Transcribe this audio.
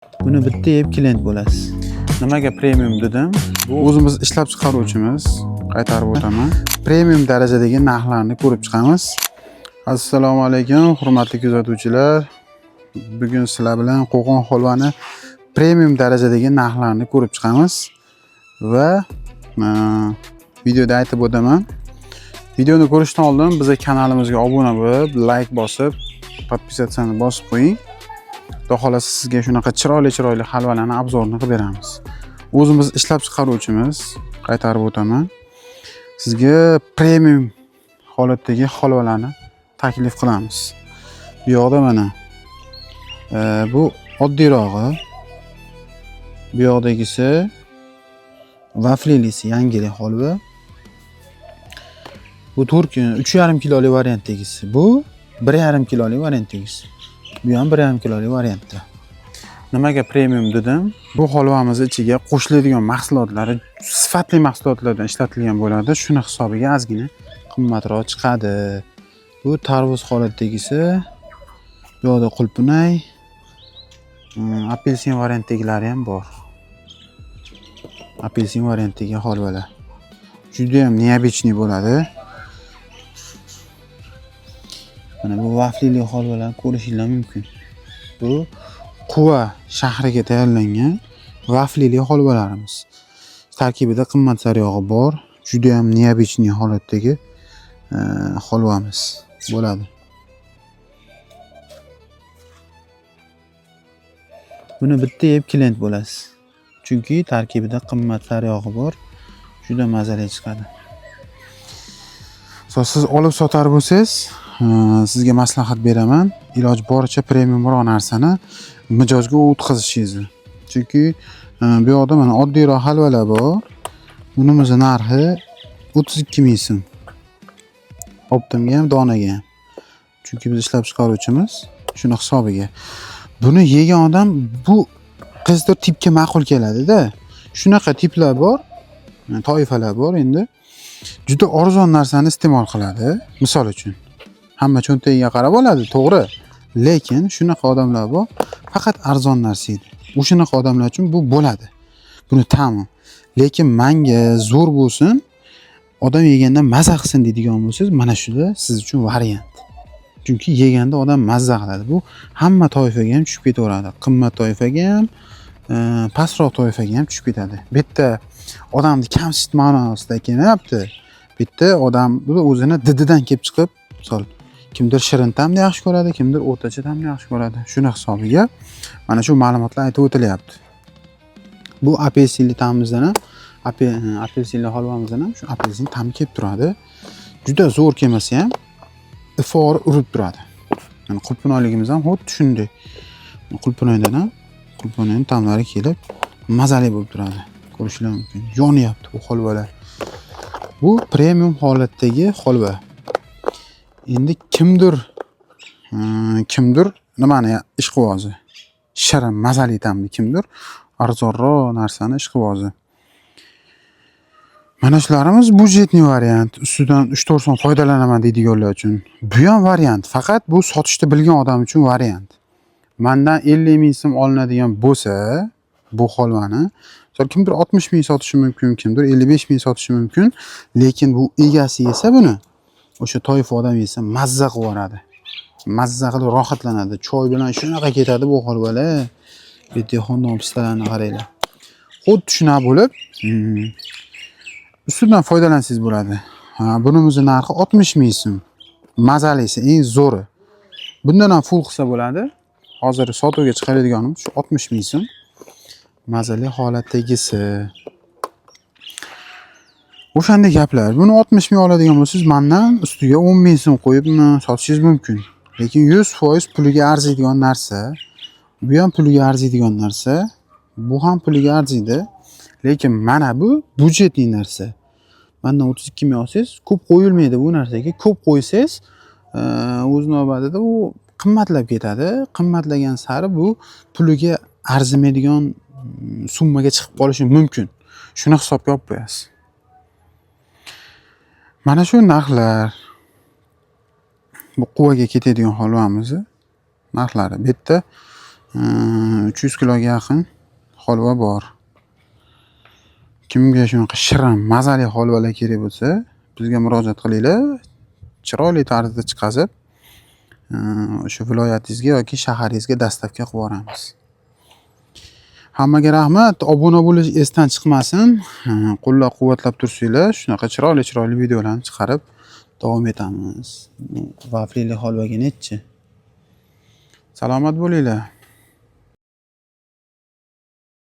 Buni bitta yeb klient bo'lasiz. Nimaga premium dedim? Bu o'zimiz ishlab chiqaruvchimiz. Qaytarib o'taman. Premium darajadagi narxlarni ko'rib chiqamiz. Assalomu alaykum, hurmatli kuzatuvchilar. Bugun sizlar bilan Qo'qon holvani premium darajadagi narxlarni ko'rib chiqamiz va videoda aytib o'taman. Videoni ko'rishdan oldin bizning kanalimizga obuna bo'lib, like bosib, podpisatsiyani bosib qo'ying. Xudo xolasa sizga shunaqa chiroyli halvalarni obzorini qilib beramiz. O'zimiz ishlab chiqaruvchimiz, qaytarib o'taman. Sizga premium holatdagi halvalarni taklif qilamiz. Bu yoqda mana bu oddiyrog'i. Bu yoqdagisi vaflilisi yangilik holva. Bu 3,5 kilolik variantdagisi. Bu 1,5 kilolik variantdagisi. Bu ham 1,5 kilolik variantda. Nimaga premium dedim? Bu holvamiz ichiga qo'shiladigan mahsulotlari sifatli mahsulotlardan ishlatilgan bo'ladi. Shuni hisobiga ozgina qimmatroq chiqadi. Bu tarvuz holatdagisi, bu yoqda qulpunay, apelsin variantdagilari ham bor. Apelsin variantdagi holvalar. Juda ham neobычный bo'ladi. Mana bu vaflili holvalarni ko'rishingiz mumkin. Bu Quva shahriga tayyorlangan vaflili holvalarimiz. Tarkibida qimmat sariyog'i bor. Juda ham neobычный holatdagi holvamiz bo'ladi. Buni bitta yeb klient bo'lasiz. Chunki tarkibida qimmat sariyog'i bor. Juda mazali chiqadi. Siz olib sotar bo'lsangiz, sizga maslahat beraman. Iloji boricha premiumroq narsani mijozga o'tkazishingizni. Chunki bu yoqda mana oddiyroq halvalar bor. Bunimiz narxi 32 ming so'm. Optimga ham, donaga ham. Chunki biz ishlab chiqaruvchimiz, shuni hisobiga. Buni yegan odam bu qizdir tipga ma'qul keladi-da. Shunaqa tiplar bor, toifalar bor endi. Juda arzon narsani iste'mol qiladi. Misol uchun, hamma cho'ntagiga qarab oladi, to'g'ri. Lekin shunaqa odamlar bor, faqat arzon narsa edi. O'shanaqa odamlar uchun bu bo'ladi. Buni ta'mi. Lekin menga zo'r bo'lsin, odam yeganda mazza qilsin deydigan bo'lsangiz, mana shular siz uchun variant. Chunki yeganda odam mazza qiladi. Bu hamma toifaga ham tushib ketaveradi. Qimmat toifaga ham, pastroq toifaga ham tushib ketadi. Bitta odamni kamsit ma'nosida kelmayapti. Bitta odam bu o'zini dididan kelib chiqib, misol kimdir shirin ta'mni yaxshi ko'radi, kimdir o'rtacha ta'mni yaxshi ko'radi. Shuni hisobiga mana shu ma'lumotlar aytib o'tilyapti. Bu apelsinli ta'mimizdan ham, apelsinli holvamizdan ham shu apelsin ta'mi kelib turadi. Juda zo'r kelmasa ham ifor urib turadi. Yani qulpunoyligimiz ham xuddi shunday. Qulpunoydan ham qulpunoyning ta'mlari kelib mazali bo'lib turadi. Ko'rishingiz mumkin. Yonyapti bu holvalar. Bu premium holatdagi holva. Endi kimdir nimani ishqibozi, shirin mazali ta'mni kimdir arzonroq narsani ishqibozi. Mana shularimiz budjetli variant. Ustidan 3-4 so'm foydalanaman deydiganlar uchun. Bu ham variant, faqat bu sotishni bilgan odam uchun variant. Mendan 50 ming so'm olinadigan bo'lsa, bu holvani kimdir 60 ming sotishi mumkin, kimdir 55 ming sotishi mumkin, lekin bu egasi yesa buni, o'sha toifa odam yesa mazza qilib yoradi. Mazza qilib rohatlanadi. Choy bilan shunaqa ketadi bu holvalar. Bitta xonadon pistalarni qaranglar. Xuddi shunaqa bo'lib, ustidan foydalansangiz bo'ladi. Bunimizning narxi 60 ming so'm. Mazalisi eng zo'ri. Bundan ham full qilsa bo'ladi. Hozir sotuvga chiqaradiganimiz shu 60 ming so'm. Mazali holatdagisi. O'shanday gaplar. Buni 60 ming oladigan bo'lsangiz, mendan ustiga 10 ming so'm qo'yib sotishingiz mumkin. Lekin 100% puliga arziydigan narsa, bu ham puliga arziydigan narsa, bu ham puliga arziydi. Lekin mana bu budjetli narsa. Mendan 32 ming olsangiz, ko'p qo'yilmaydi bu narsaga. Ko'p qo'ysangiz, o'z navbatida u qimmatlab ketadi. Qimmatlagan sari bu puliga arzimaydigan summaga chiqib qolishi mumkin. Shuni hisobga olib qo'yasiz. Mana shu narxlar bu quvaga ketadigan holvamizni narxlari. Bu yerda 300 kiloga yaqin holva bor. Kimga shunaqa shirin, mazali holvalar kerak bo'lsa, bizga murojaat qilinglar. Chiroyli tarzda chiqazib, o'sha viloyatingizga yoki shaharingizga dostavka qilib yuboramiz. Hammaga rahmat. Obuna bo'lish esdan chiqmasin. Qo'llab-quvvatlab tursanglar, shunaqa chiroyli videolarni chiqarib davom etamiz. Vaflili holvaga nechi? Salomat bo'linglar.